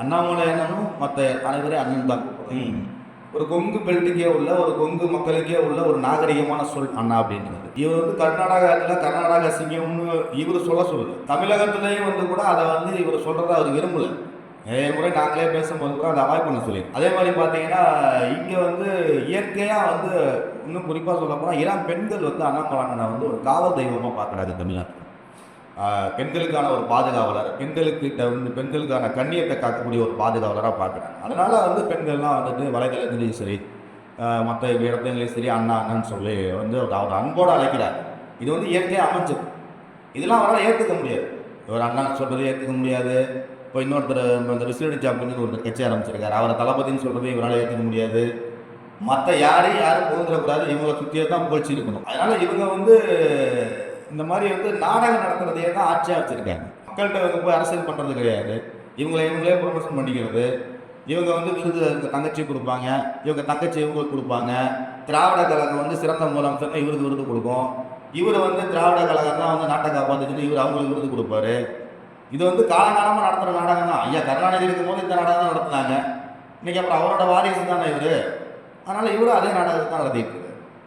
அண்ணாமலை அண்ணனும் மற்ற அனைவரும் அண்ணன் தான். ஒரு கொங்கு பெல்ட்டுக்கே உள்ள, ஒரு கொங்கு மக்களுக்கே உள்ள ஒரு நாகரிகமான சொல் அண்ணா அப்படின்றது. இவர் வந்து கர்நாடகா சிங்கம்னு இவர் சொல்லு. தமிழகத்திலேயும் வந்து கூட அதை வந்து இவர் சொல்றதை அவர் விரும்பல. நிறைய முறை நாங்களே பேசும்போது கூட அதை அவாய்ட் பண்ண சொல்லி. அதே மாதிரி பார்த்தீங்கன்னா இங்கே வந்து இயற்கையாக வந்து இன்னும் குறிப்பாக சொல்ல போனால் இளம் பெண்கள் வந்து அண்ணாமலை வந்து ஒரு காவல் தெய்வமாக பார்க்குறாரு தமிழ்நாட்டில். பெண்களுக்கான ஒரு பாதுகாவலர், பெண்களுக்கான கண்ணியத்தை காக்கக்கூடிய ஒரு பாதுகாவலராக பார்க்குறாங்க. அதனால் வந்து பெண்கள்லாம் வந்துட்டு வலைதளத்துலேயும் சரி, மற்ற இடத்துலையும் சரி அண்ணா அண்ணன்னு சொல்லி வந்து அவர் அன்போடு அழைக்கிறார். இது வந்து இயற்கையாக அமைச்சது. இதெல்லாம் அவரால் ஏற்றுக்க முடியாது. ஒரு அண்ணா சொல்கிறது ஏற்றுக்க முடியாது. இப்போ இன்னொருத்தர் இந்த விசிலடிச்சா அப்படின்னு ஒரு கட்சி ஆரம்பிச்சிருக்காரு. அவரை தளபதினு சொல்கிறது இவரால் ஏற்றுக்க முடியாது. மற்ற யாரும் புகழ்ந்துடக்கூடாது, இவங்களை சுற்றியே தான் புகழ்ச்சி இருக்கணும். அதனால் இவங்க வந்து இந்த மாதிரி வந்து நாடகம் நடத்துறதையே தான் ஆட்சியாக வச்சுருக்காங்க. மக்கள்கிட்ட வந்து போய் அரசியல் பண்ணுறது கிடையாது. இவங்களே ப்ரொமோஷன் பண்ணிக்கிறது. இவங்க வந்து விருது தங்கச்சி கொடுப்பாங்க, இவங்க தங்கச்சி இவங்களுக்கு கொடுப்பாங்க. திராவிட கழகம் வந்து சிறந்த முதலமைச்சர் இவருக்கு விருது கொடுக்கும். இவர் வந்து திராவிட கழகம் தான் வந்து நாட்டை காப்பாற்றிட்டு இவர் அவங்களுக்கு விருது கொடுப்பாரு. இது வந்து காலகாலமாக நடத்துகிற நாடகம் தான். ஐயா கருணாநிதி இருக்கும்போது இந்த நாடகம் தான் நடத்துனாங்க. இன்றைக்கி அப்புறம் அவரோட வாரிசு தானே இவர். அதனால் இவரும் அதே நாடகத்தை தான் நடத்திட்டு